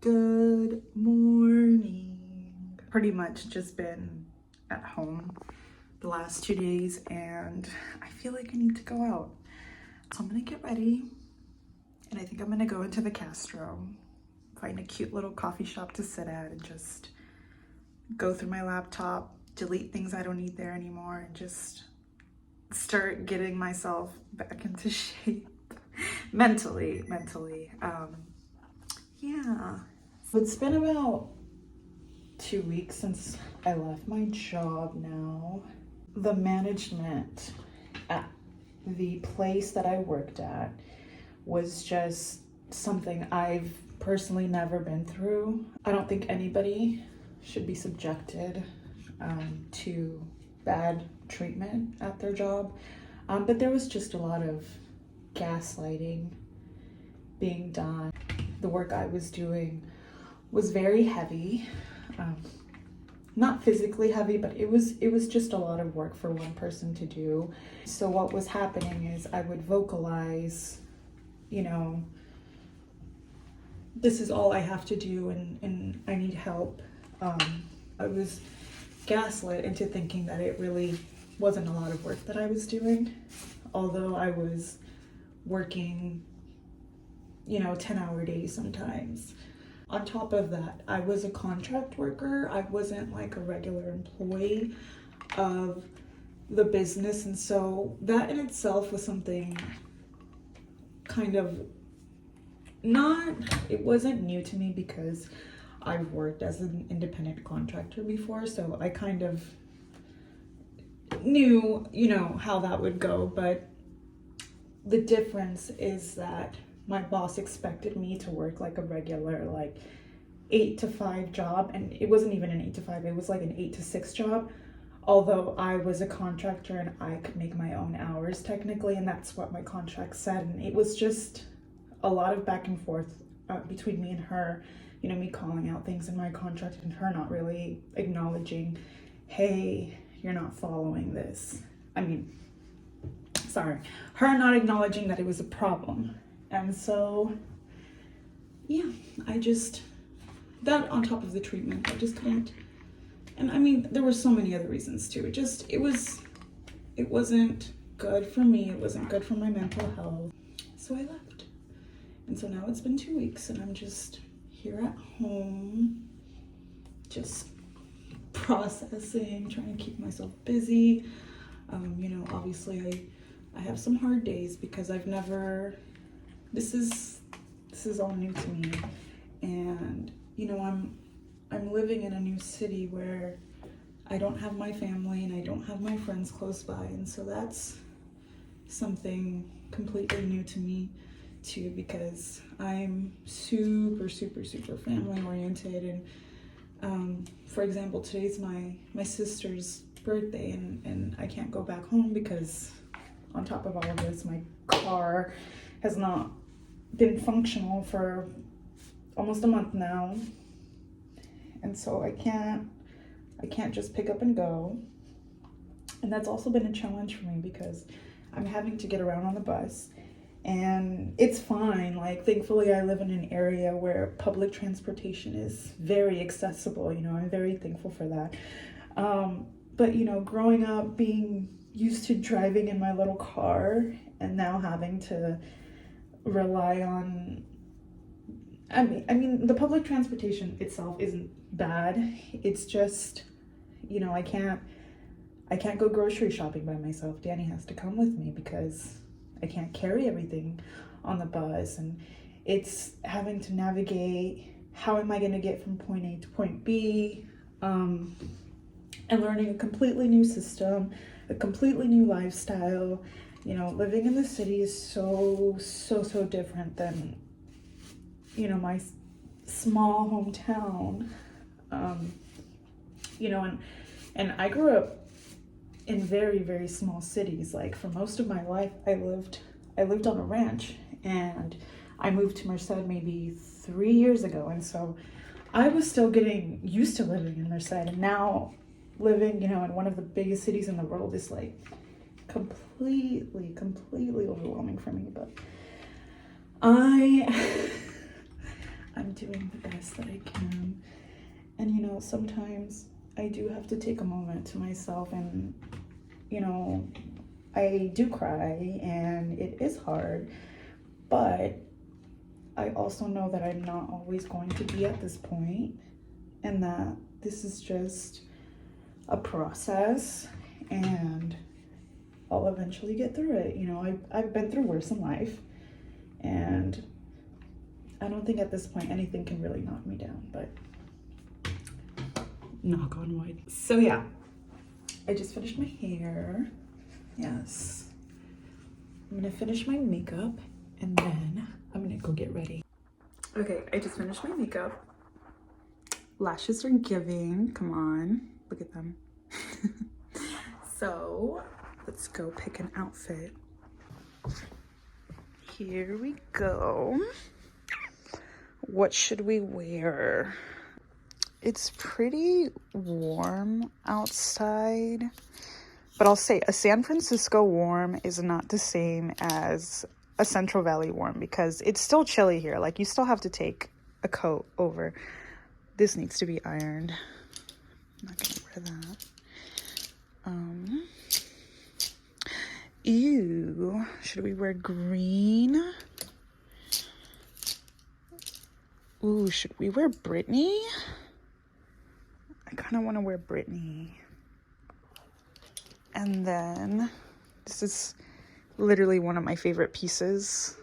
Good morning. Pretty much just been at home the last 2 days and I feel like I need to go out. So I'm gonna get ready and I think I'm gonna go into the Castro, find a cute little coffee shop to sit at and just go through my laptop, delete things I don't need there anymore, and just start getting myself back into shape mentally. Yeah. It's been about 2 weeks since I left my job now. The management at the place that I worked at was just something I've personally never been through. I don't think anybody should be subjected to bad treatment at their job. But there was just a lot of gaslighting being done. The work I was doing was very heavy, not physically heavy, but it was just a lot of work for one person to do. So what was happening is I would vocalize, this is all I have to do and I need help. I was gaslit into thinking that it really wasn't a lot of work that I was doing, although I was working 10-hour days sometimes. On top of that, I was a contract worker. I wasn't like a regular employee of the business. And so that in itself was something kind of it wasn't new to me because I've worked as an independent contractor before. So I kind of knew, how that would go. But the difference is that my boss expected me to work like a regular 8 to 5 job, and it wasn't even an 8 to 5, it was like an 8 to 6 job, although I was a contractor and I could make my own hours technically, and that's what my contract said. And it was just a lot of back and forth between me and her, me calling out things in my contract and her not really acknowledging, hey, you're not following this. Her not acknowledging that it was a problem. And so, yeah, that on top of the treatment, I just couldn't. And there were so many other reasons too. It wasn't good for me. It wasn't good for my mental health. So I left. And so now it's been 2 weeks and I'm just here at home, just processing, trying to keep myself busy. Obviously I have some hard days because this is all new to me, and I'm living in a new city where I don't have my family and I don't have my friends close by, and so that's something completely new to me too, because I'm super family oriented. And for example, today's my sister's birthday, and I can't go back home because on top of all of this, my car has not been functional for almost a month now, and so I can't just pick up and go. And that's also been a challenge for me because I'm having to get around on the bus, and it's fine. Thankfully I live in an area where public transportation is very accessible. I'm very thankful for that. But growing up, being used to driving in my little car and now having to rely on, the public transportation itself isn't bad. It's just, I can't go grocery shopping by myself. Danny has to come with me because I can't carry everything on the bus, and it's having to navigate how am I going to get from point A to point B, and learning a completely new system, a completely new lifestyle. Living in the city is so different than, my small hometown. And I grew up in very small cities. For most of my life, I lived on a ranch, and I moved to Merced maybe 3 years ago. And so I was still getting used to living in Merced, and now living, in one of the biggest cities in the world is completely overwhelming for me. But I'm doing the best that I can. And you know, sometimes I do have to take a moment to myself, and you know, I do cry and it is hard, but I also know that I'm not always going to be at this point, and that this is just a process, and I'll eventually get through it. You know, I've been through worse in life, and I don't think at this point anything can really knock me down, but knock on wood. So yeah, I just finished my hair. Yes. I'm gonna finish my makeup and then I'm gonna go get ready. Okay, I just finished my makeup. Lashes are giving, come on, look at them. So let's go pick an outfit. Here we go. What should we wear? It's pretty warm outside, but I'll say a San Francisco warm is not the same as a Central Valley warm, because it's still chilly here. Like, you still have to take a coat over. This needs to be ironed. I'm not gonna wear that. Ew, should we wear green? Ooh, should we wear Brittany? I kind of want to wear Brittany. And then this is literally one of my favorite pieces,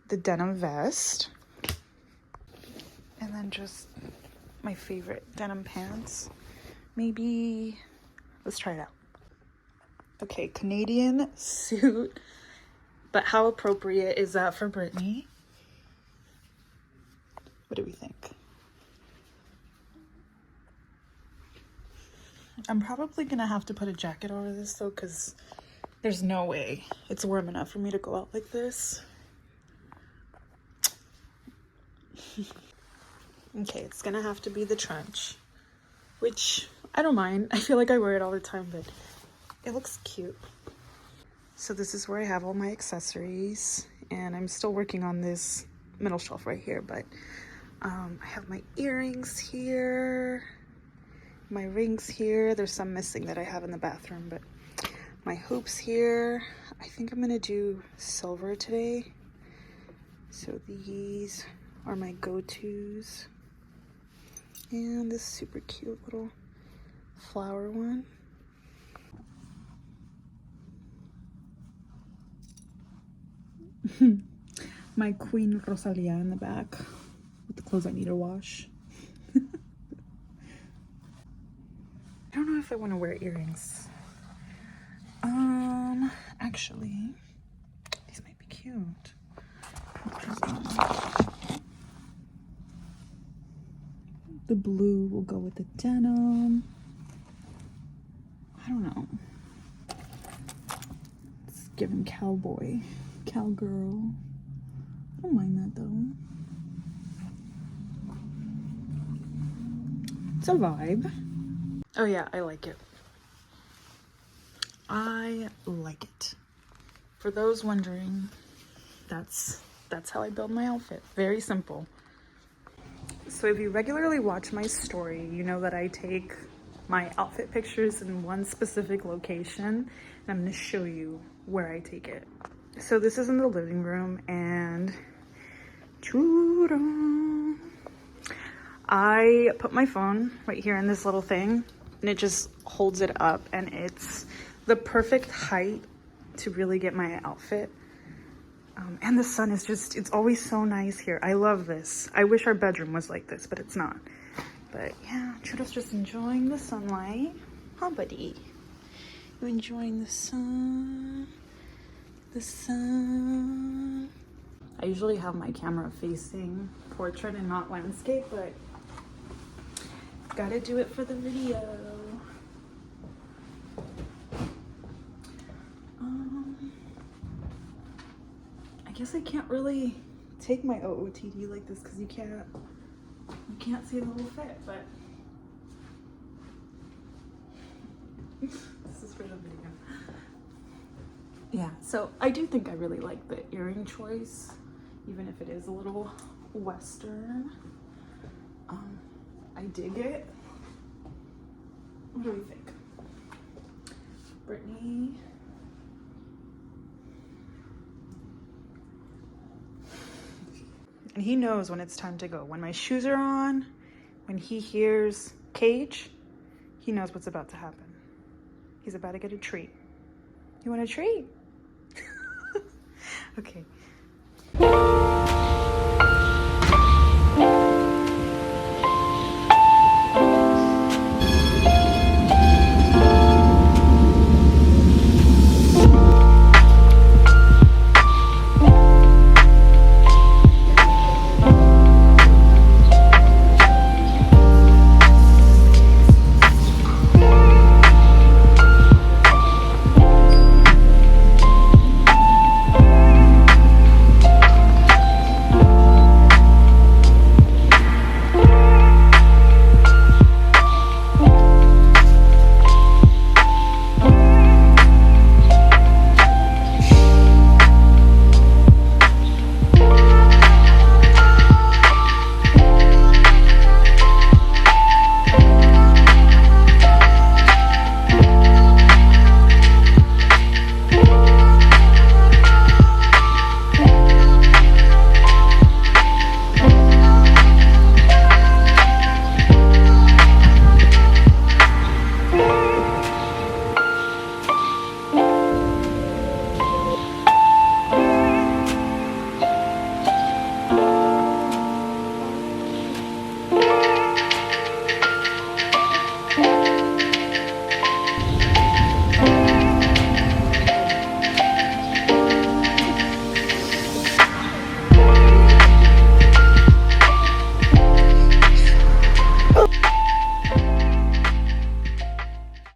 the denim vest. And then just my favorite denim pants. Maybe, let's try it out. Okay, Canadian suit, but how appropriate is that for Brittany? What do we think? I'm probably gonna have to put a jacket over this though, because there's no way it's warm enough for me to go out like this. Okay, it's gonna have to be the trench, which I don't mind. I feel like I wear it all the time, but it looks cute. So this is where I have all my accessories, and I'm still working on this middle shelf right here, but I have my earrings here, my rings here. There's some missing that I have in the bathroom, but my hoops here. I think I'm gonna do silver today. So these are my go-tos. And this super cute little flower one. My Queen Rosalia in the back with the clothes I need to wash. I don't know if I want to wear earrings. Actually, these might be cute. The blue will go with the denim. I don't know. It's giving cowboy, cowgirl. I don't mind that though. It's a vibe. Oh yeah, I like it. I like it. For those wondering, that's how I build my outfit. Very simple. So if you regularly watch my story, you know that I take my outfit pictures in one specific location, and I'm going to show you where I take it. So this is in the living room, and I put my phone right here in this little thing, and it just holds it up, and it's the perfect height to really get my outfit. And the sun is just, it's always so nice here. I love this. I wish our bedroom was like this, but it's not. But yeah, Trudeau's just enjoying the sunlight. Huh, buddy? You enjoying the sun? The sun. I usually have my camera facing portrait and not landscape, but gotta do it for the video. I guess I can't really take my OOTD like this because you can't see the whole fit, but this is for the video. Yeah, so I do think I really like the earring choice, even if it is a little Western. I dig it. What do we think? Brittany. And he knows when it's time to go. When my shoes are on, when he hears cage, he knows what's about to happen. He's about to get a treat. You want a treat? Okay.